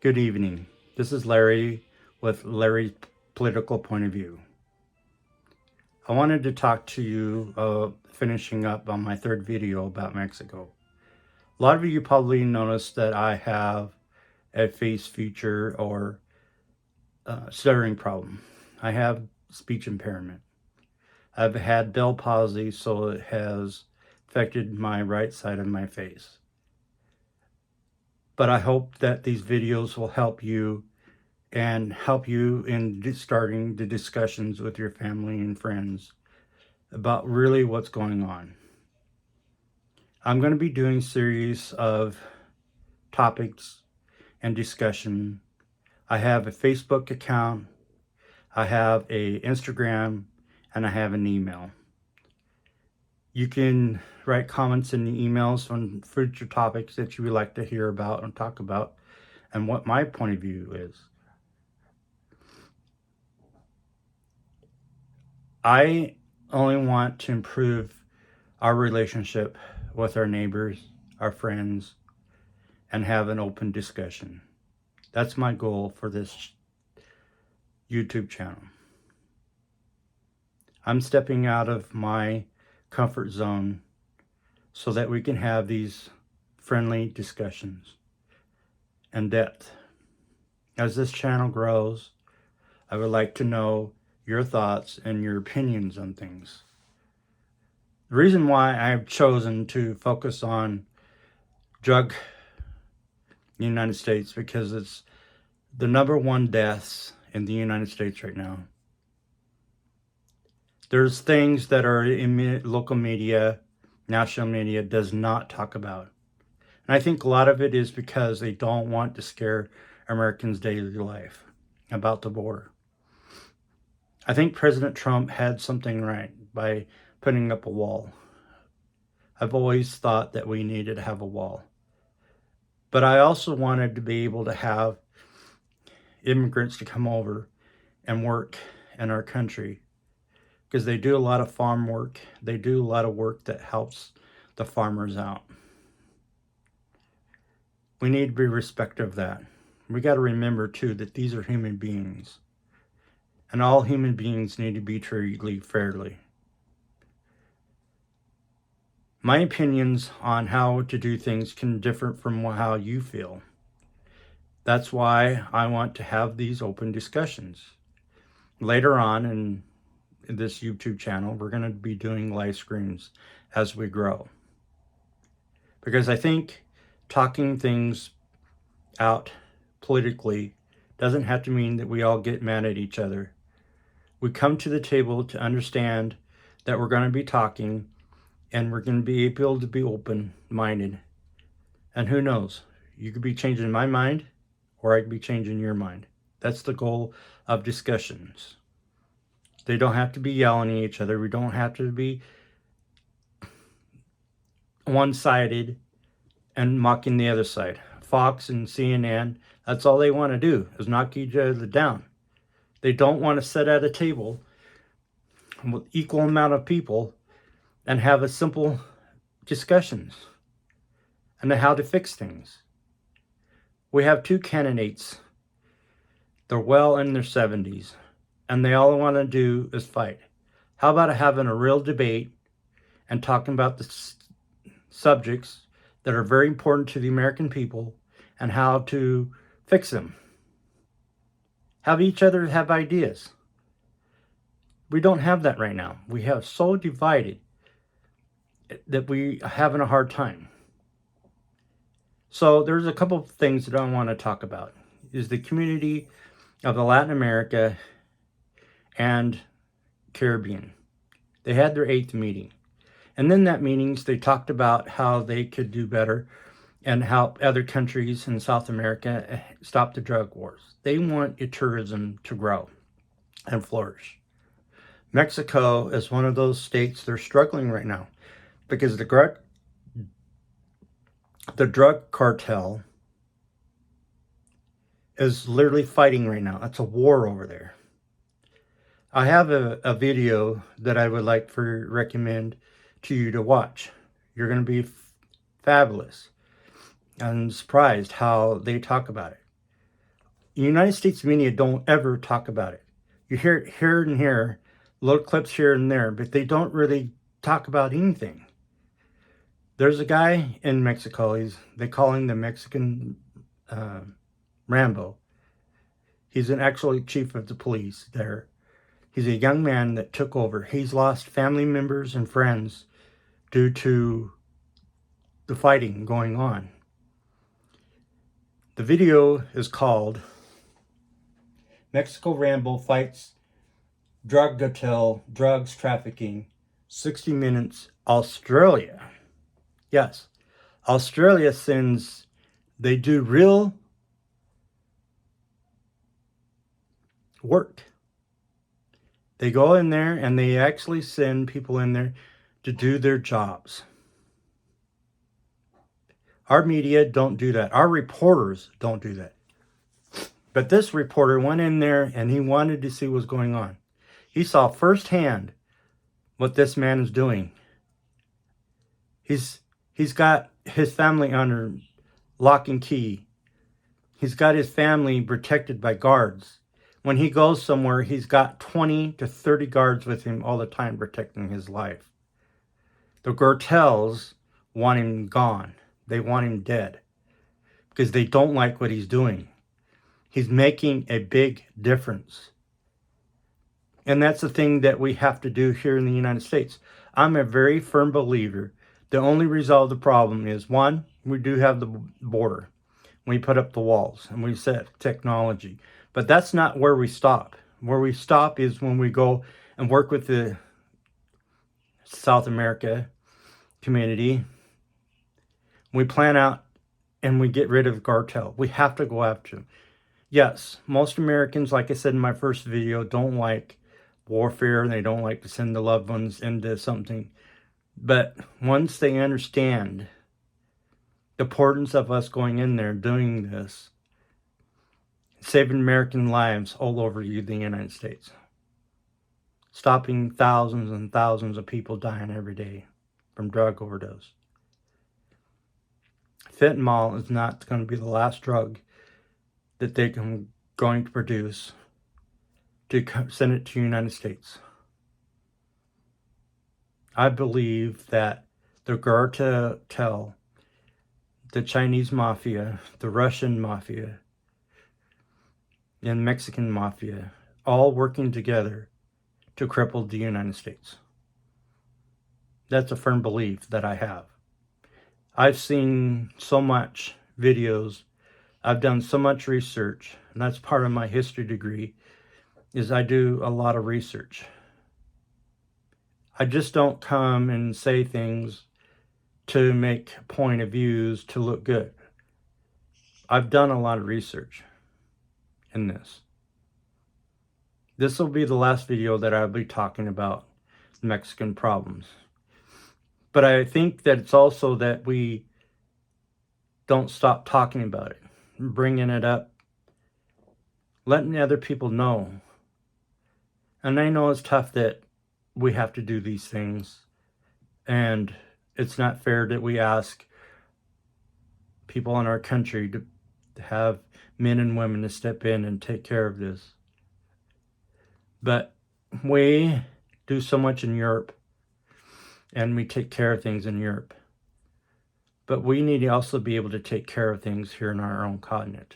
Good evening. This is Larry with Larry's Political Point of View. I wanted to talk to you finishing up on my third video about Mexico. A lot of you probably noticed that I have a face feature or stuttering problem. I have speech impairment. I've had Bell palsy, so it has affected my right side of my face. But I hope that these videos will help you and help you in starting the discussions with your family and friends about really what's going on. I'm going to be doing a series of topics and discussion. I have a Facebook account, I have a Instagram, and I have an email. You can write comments in the emails on future topics that you would like to hear about and talk about, and what my point of view is. I only want to improve our relationship with our neighbors, our friends, and have an open discussion. That's my goal for this YouTube channel. I'm stepping out of my comfort zone so that we can have these friendly discussions and depth. As this channel grows, I would like to know your thoughts and your opinions on things. The reason why I've chosen to focus on drug in the United States because it's the #1 deaths in the United States right now. There's things that are in local media, national media does not talk about. And I think a lot of it is because they don't want to scare Americans' daily life about the border. I think President Trump had something right by putting up a wall. I've always thought that we needed to have a wall. But I also wanted to be able to have immigrants to come over and work in our country because they do a lot of farm work. They do a lot of work that helps the farmers out. We need to be respectful of that. We got to remember too that these are human beings, and all human beings need to be treated fairly. My opinions on how to do things can differ from how you feel. That's why I want to have these open discussions. Later on in this YouTube channel, we're going to be doing live streams as we grow. Because I think talking things out politically doesn't have to mean that we all get mad at each other. We come to the table to understand that we're going to be talking and we're going to be able to be open-minded. And who knows, you could be changing my mind or I could be changing your mind. That's the goal of discussions. They don't have to be yelling at each other. We don't have to be one-sided and mocking the other side. Fox and CNN, that's all they want to do is knock each other down. They don't want to sit at a table with equal amount of people and have a simple discussions on how to fix things. We have 2 candidates. They're well in their 70s, and they all want to do is fight. How about having a real debate and talking about the subjects that are very important to the American people and how to fix them? Have each other have ideas. We don't have that right now. We have so divided that we are having a hard time. So there's a couple of things that I want to talk about. Is the community of the Latin America and Caribbean. They had their 8th meeting. And in that meetings, they talked about how they could do better and help other countries in South America stop the drug wars. They want tourism to grow and flourish. Mexico is one of those states they're struggling right now because the drug cartel is literally fighting right now. It's a war over there. I have a video that I would like to recommend to you to watch. You're going to be fabulous and surprised how they talk about it. The United States media don't ever talk about it. You hear it here and here, little clips here and there, but they don't really talk about anything. There's a guy in Mexico. They call him the Mexican Rambo. He's an actual chief of the police there. He's a young man that took over. He's lost family members and friends due to the fighting going on. The video is called Mexico Rambo Fights Drug Cartel, Drugs Trafficking, 60 Minutes, Australia. Yes, Australia sends, they do real work. They go in there and they actually send people in there to do their jobs. Our media don't do that. Our reporters don't do that. But this reporter went in there and he wanted to see what's going on. He saw firsthand what this man is doing. He's got his family under lock and key. He's got his family protected by guards. When he goes somewhere, he's got 20 to 30 guards with him all the time protecting his life. The cartels want him gone. They want him dead because they don't like what he's doing. He's making a big difference. And that's the thing that we have to do here in the United States. I'm a very firm believer. The only resolve the problem is, one, we do have the border. We put up the walls and we set technology. But that's not where we stop. Where we stop is when we go and work with the South America community. We plan out and we get rid of the cartel. We have to go after them. Yes, most Americans, like I said in my first video, don't like warfare. They don't like to send the loved ones into something. But once they understand the importance of us going in there doing this, saving American lives all over the United States, stopping thousands and thousands of people dying every day from drug overdose. Fentanyl is not going to be the last drug that they're going to produce to send it to the United States. I believe that the cartel, the Chinese mafia, the Russian mafia, and Mexican mafia, all working together to cripple the United States. That's a firm belief that I have. I've seen so much videos. I've done so much research, and that's part of my history degree, is I do a lot of research. I just don't come and say things to make point of views to look good. I've done a lot of research in this. This will be the last video that I'll be talking about Mexican problems. But I think that it's also that we don't stop talking about it, bringing it up, letting other people know. And I know it's tough that we have to do these things, and it's not fair that we ask people in our country to have men and women to step in and take care of this. But we do so much in Europe, and we take care of things in Europe. But we need to also be able to take care of things here in our own continent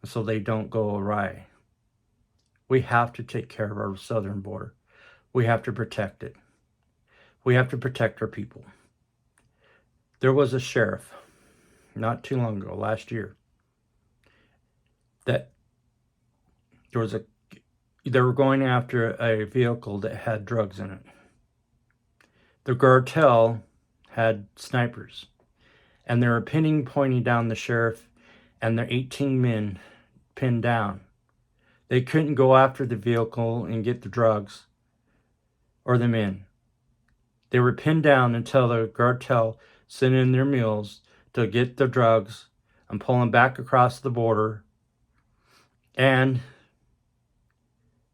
so they don't go awry. We have to take care of our southern border. We have to protect it. We have to protect our people. There was a sheriff not too long ago, last year, that they were going after a vehicle that had drugs in it. The cartel had snipers, and they were pointing down the sheriff and their 18 men pinned down. They couldn't go after the vehicle and get the drugs or the men. They were pinned down until the cartel sent in their mules to get the drugs and pull them back across the border and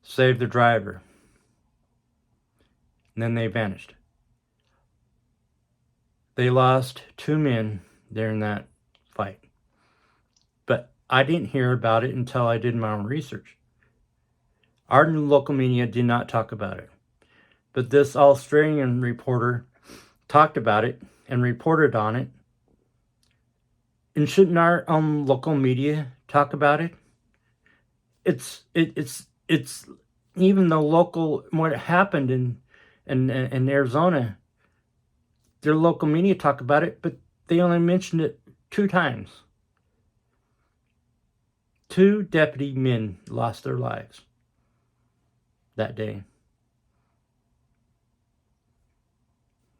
save the driver. And then they vanished. They lost 2 men during that fight. But I didn't hear about it until I did my own research. Our local media did not talk about it. But this Australian reporter talked about it and reported on it. And shouldn't our local media talk about it? It's even the local, what happened in Arizona, their local media talk about it, but they only mentioned it 2 times. 2 deputy men lost their lives that day.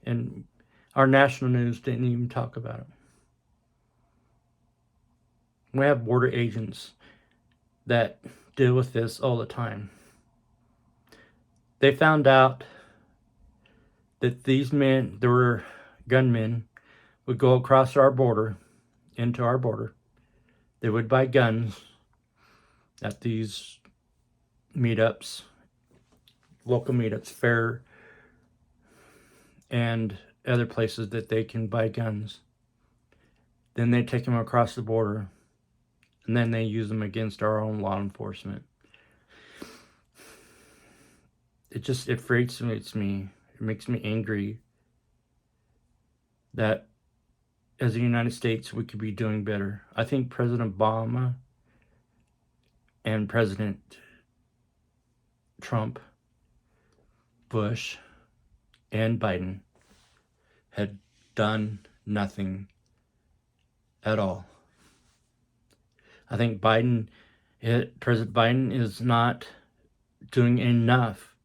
And our national news didn't even talk about it. We have border agents that deal with this all the time. They found out that these men, there were gunmen, would go across our border, into our border. They would buy guns at these meetups, local meetups, fair, and other places that they can buy guns. Then they take them across the border, and then they use them against our own law enforcement. It frustrates me. It makes me angry that as the United States, we could be doing better. I think President Obama and President Trump, Bush, and Biden had done nothing at all. I think President Biden is not doing enough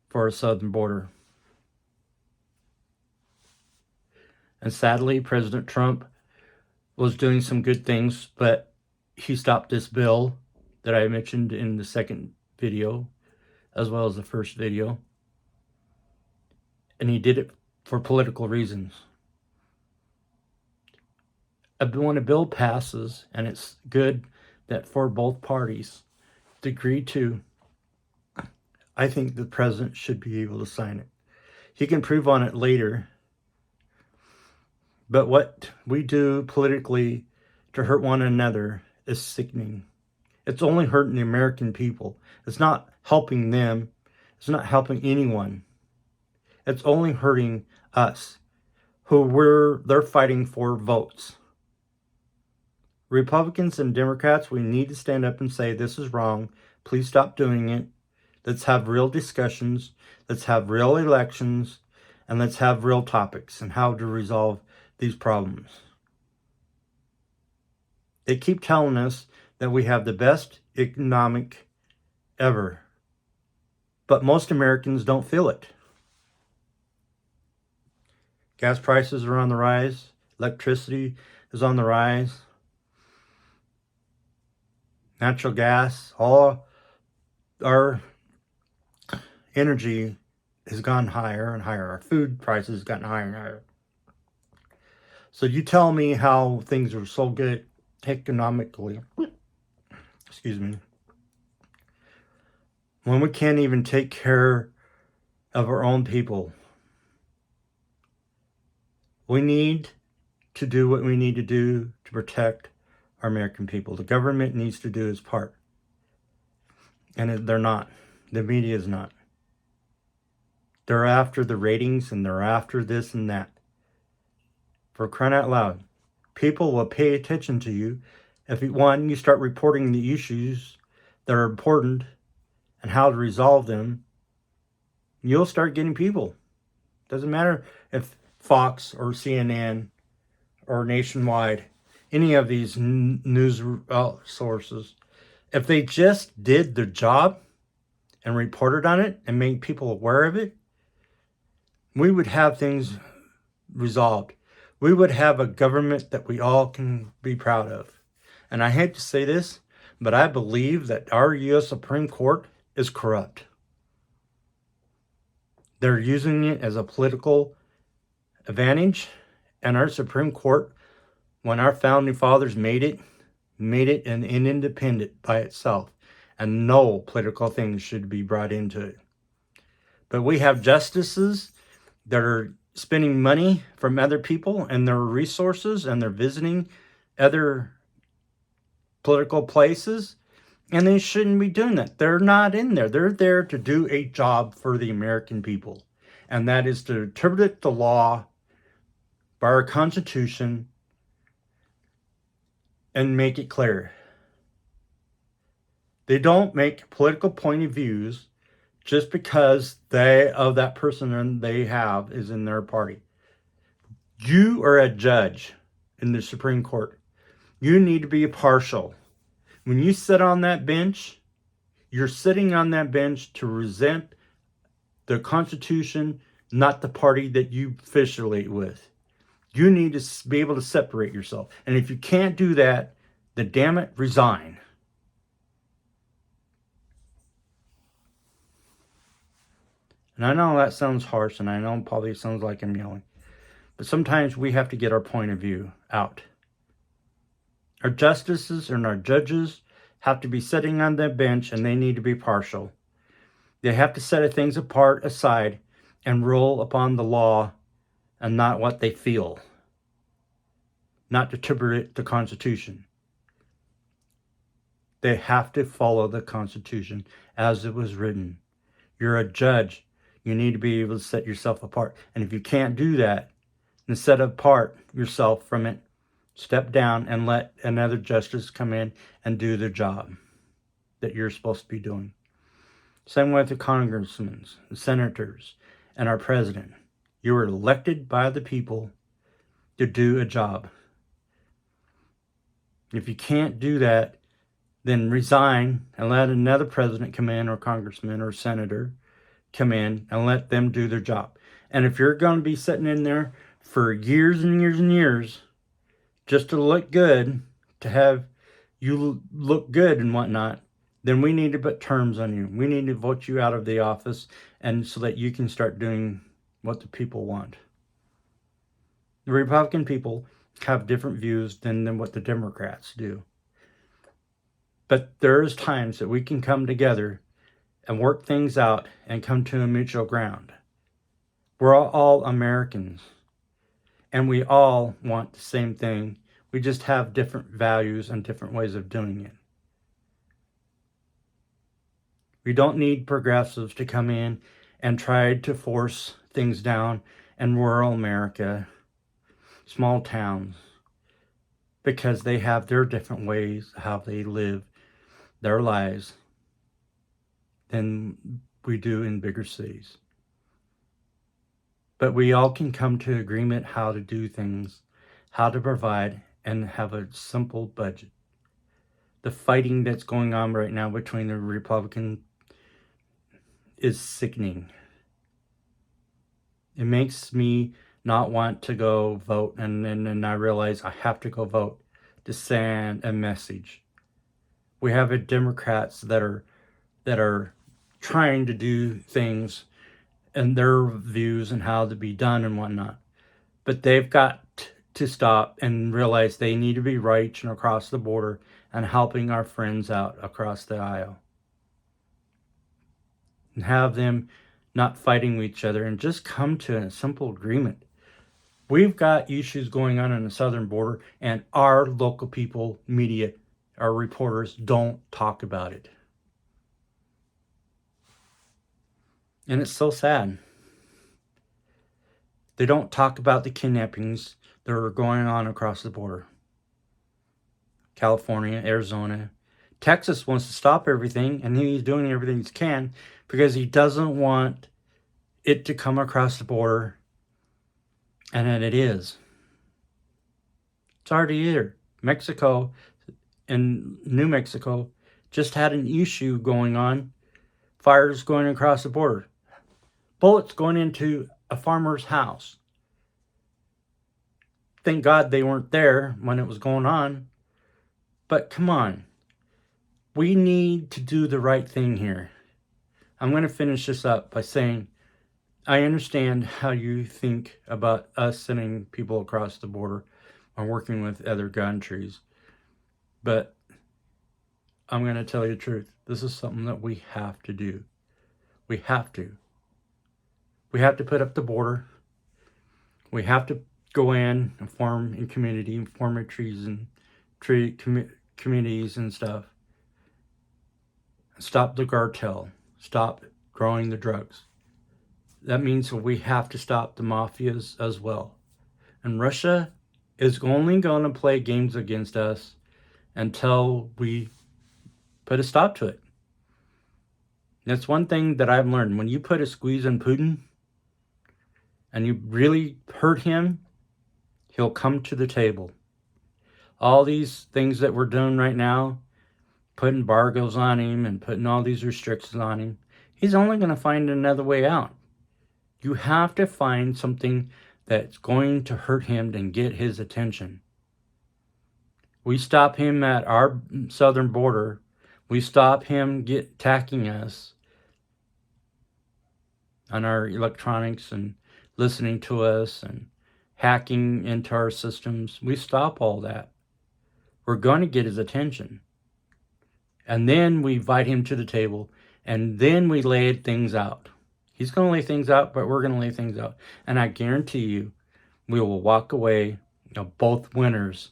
for our southern border. And sadly, President Trump was doing some good things, but he stopped this bill that I mentioned in the second video, as well as the first video. And he did it for political reasons. When a bill passes, and it's good that for both parties to agree to, I think the president should be able to sign it. He can prove on it later. But what we do politically to hurt one another is sickening. It's only hurting the American people. It's not helping them. It's not helping anyone. It's only hurting us, they're fighting for votes. Republicans and Democrats, we need to stand up and say, this is wrong. Please stop doing it. Let's have real discussions. Let's have real elections. And let's have real topics and how to resolve these problems. They keep telling us that we have the best economic ever. But most Americans don't feel it. Gas prices are on the rise. Electricity is on the rise. Natural gas, all our energy has gone higher and higher. Our food prices have gotten higher and higher. So you tell me how things are so good economically, excuse me, when we can't even take care of our own people. We need to do what we need to do to protect our American people. The government needs to do its part. And they're not. The media is not. They're after the ratings and they're after this and that. For crying out loud. People will pay attention to you if, you start reporting the issues that are important and how to resolve them. You'll start getting people. Doesn't matter if Fox or CNN or Nationwide, any of these news sources, if they just did their job and reported on it and made people aware of it, we would have things resolved. We would have a government that we all can be proud of. And I hate to say this, but I believe that our U.S. Supreme Court is corrupt. They're using it as a political advantage. And our Supreme Court, when our founding fathers made it an independent by itself. And no political things should be brought into it. But we have justices that are spending money from other people and their resources, and they're visiting other political places, and they shouldn't be doing that. They're not in there. They're there to do a job for the American people, and that is to interpret the law by our Constitution and make it clear. They don't make political point of views just because that person they have is in their party. You are a judge in the Supreme Court. You need to be partial. When you sit on that bench, you're sitting on that bench to resent the Constitution, not the party that you affiliate with. You need to be able to separate yourself. And if you can't do that, then damn it, resign. And I know that sounds harsh, and I know it probably sounds like I'm yelling. But sometimes we have to get our point of view out. Our justices and our judges have to be sitting on that bench, and they need to be partial. They have to set things aside and rule upon the law and not what they feel. Not to interpret the Constitution. They have to follow the Constitution as it was written. You're a judge. You need to be able to set yourself apart. And if you can't do that, then set apart yourself from it. Step down and let another justice come in and do the job that you're supposed to be doing. Same with the congressmen, the senators, and our president. You were elected by the people to do a job. If you can't do that, then resign and let another president come in, or congressman or senator come in, and let them do their job. And if you're going to be sitting in there for years and years and years just to look good, to have you look good and whatnot, then we need to put terms on you. We need to vote you out of the office, and so that you can start doing what the people want. The Republican people have different views than what the Democrats do. But there is times that we can come together and work things out and come to a mutual ground. We're all Americans, and we all want the same thing. We just have different values and different ways of doing it. We don't need progressives to come in and try to force things down in rural America, small towns, because they have their different ways how they live their lives than we do in bigger cities. But we all can come to agreement how to do things, how to provide, and have a simple budget. The fighting that's going on right now between the Republicans is sickening. It makes me not want to go vote, and then I realize I have to go vote to send a message. We have a Democrats that are trying to do things and their views and how to be done and whatnot. But they've got to stop and realize they need to be reaching across the border and helping our friends out across the aisle. And have them not fighting with each other and just come to a simple agreement. We've got issues going on the southern border, and our local people, media, our reporters don't talk about it. And it's so sad. They don't talk about the kidnappings that are going on across the border. California, Arizona. Texas wants to stop everything, and he's doing everything he can because he doesn't want it to come across the border, and then it is. It's already here. Mexico and New Mexico just had an issue going on. Fires going across the border. Bullets going into a farmer's house. Thank God they weren't there when it was going on. But come on. We need to do the right thing here. I'm going to finish this up by saying I understand how you think about us sending people across the border or working with other countries. But I'm going to tell you the truth. This is something that we have to do. We have to. We have to put up the border. We have to go in and form a community and form a treason communities and stuff. Stop the cartel. Stop growing the drugs. That means we have to stop the mafias as well. And Russia is only going to play games against us until we put a stop to it. That's one thing that I've learned. When you put a squeeze on Putin and you really hurt him, he'll come to the table. All these things that we're doing right now, putting embargoes on him and putting all these restrictions on him, he's only going to find another way out. You have to find something that's going to hurt him and get his attention. We stop him at our southern border. We stop him attacking us on our electronics and listening to us and hacking into our systems. We stop all that. We're going to get his attention. And then we invite him to the table, and then we lay things out. He's going to lay things out, but we're going to lay things out. And I guarantee you, we will walk away both winners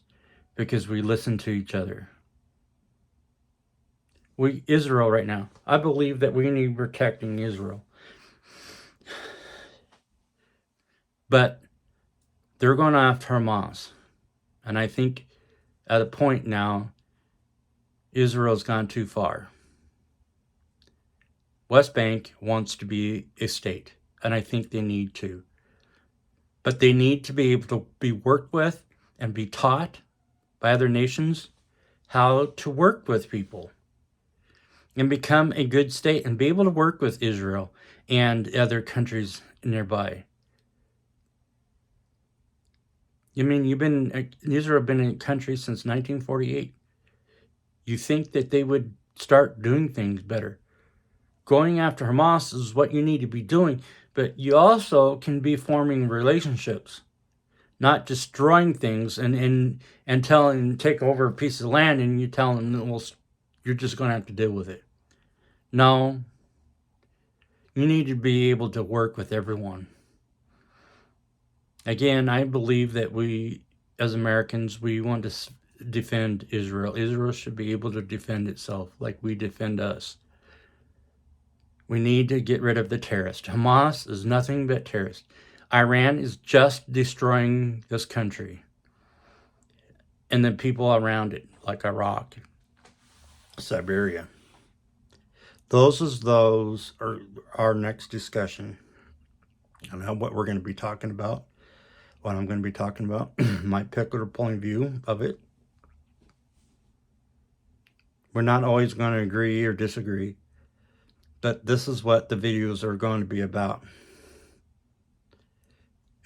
because we listen to each other. Israel right now, I believe that we need protecting Israel. But they're going after Hamas. And I think at a point now, Israel's gone too far. West Bank wants to be a state, and I think they need to. But they need to be able to be worked with and be taught by other nations how to work with people and become a good state and be able to work with Israel and other countries nearby. I mean, Israel have been a country since 1948. You think that they would start doing things better. Going after Hamas is what you need to be doing, but you also can be forming relationships, not destroying things and take over a piece of land and you tell them, well, you're just going to have to deal with it. No, you need to be able to work with everyone. Again, I believe that we, as Americans, we want to defend Israel. Israel should be able to defend itself like we defend us. We need to get rid of the terrorists. Hamas is nothing but terrorists. Iran is just destroying this country and the people around it, like Iraq, Siberia. Those are our next discussion. I know what we're going to be talking about, what I'm going to be talking about, my particular point of view of it. We're not always going to agree or disagree, but this is what the videos are going to be about.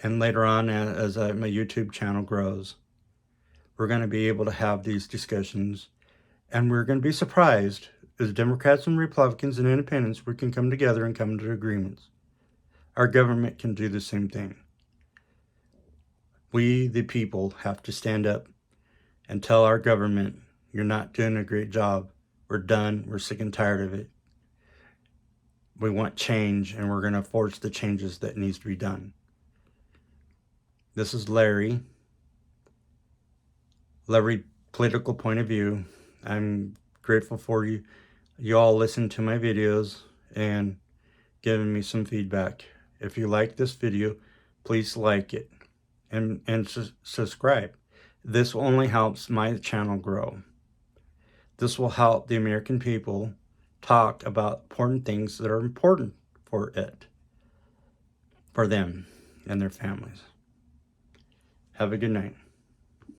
And later on, as my YouTube channel grows, we're going to be able to have these discussions, and we're going to be surprised as Democrats and Republicans and independents, we can come together and come to agreements. Our government can do the same thing. We, the people, have to stand up and tell our government, you're not doing a great job. We're done. We're sick and tired of it. We want change, and we're going to force the changes that needs to be done. This is Larry political point of view. I'm grateful for you. You all listen to my videos and giving me some feedback. If you like this video, please like it and subscribe. This only helps my channel grow. This will help the American people talk about important things that are important for them and their families. Have a good night.